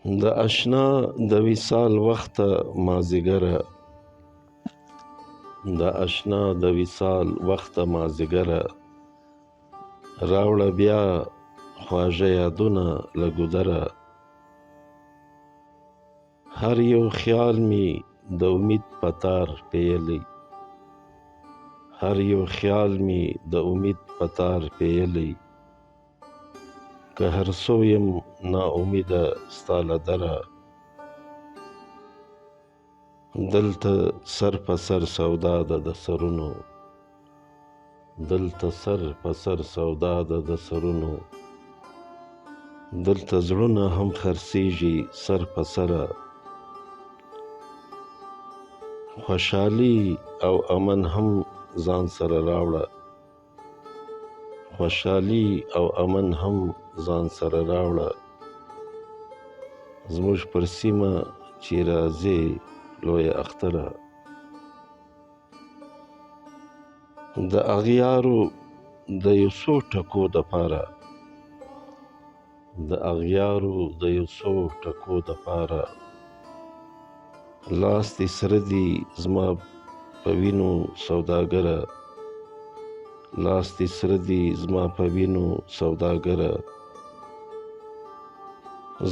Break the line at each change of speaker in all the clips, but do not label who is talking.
د اشنا د وصال وخته مازدیګره، د اشنا د وصال وخته مازدیګره، راوړه بیا خواږه یادونه له ګودره. هر یو خیال می د امید په تار پیلی، هر یو خیال می د امید په تار پیلی. که هر څو یم نا امیده ستا له دره، دلته سر په سر سودا ده د سرونو، دلته سر په سر سودا ده د سرونو. دلته زړونه هم خرڅیږي سر په سره، خوشحالي او امن هم ځان سره راوړه، خوشحالي او امن هم ځان سره راوړه. زموږ پر سیمه چې راځې لویه اختره، د اغیارو د یو څو ټکو دپاره، د اغیارو د یو څو ټکو دپاره. لاس دې سره دي زما په وینو سوداګره، لاس دې سره دي زما په وینو سوداګره.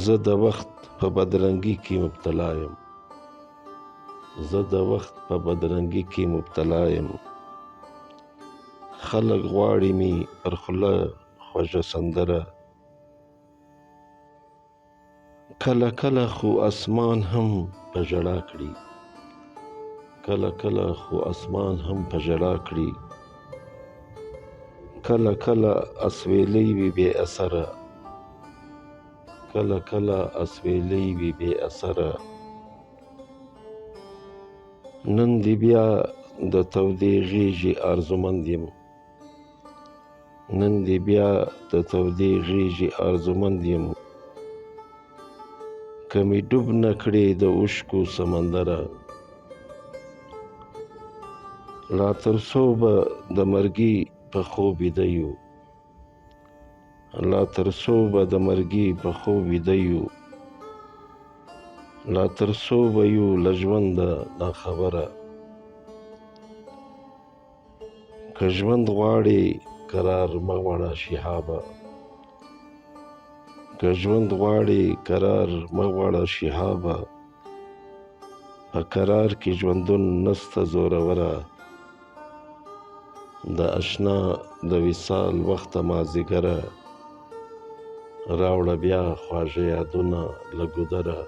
زه د وخت په بدرنګي کې مبتلا یم، زه د وخت په بدرنګي کې مبتلا یم. خلک غواړي مې پر خوله خوږه سندره، کله کله خو اسمان هم په ژړا کړي، کله کله خو اسمان هم په ژړا کړي. کله کله اسویلی وي بې اثره، کله کله اسویلی وي بې اثره. نن دې بیا د تودې غیږې ارزومند یم، نن دې بیا د تودې غیږې ارزومند یم. که مې ډوب نه کړې د اوښکو سمندره، لا تر څو به د مرګي په خوب ویده یو، لا تر څو به د مرګي په خوب ویده یو. لا تر څو به یو له ژونده ناخبره. که ژوند غواړې قرار مه غواړه شهابه، که ژوند غواړې قرار مه غواړه شهابه. په قرار کې ژوندون نسته زوروره، د اشنا د وصال وخته مازدیګره، راوړه بیا خواږه یادونه له ګودره.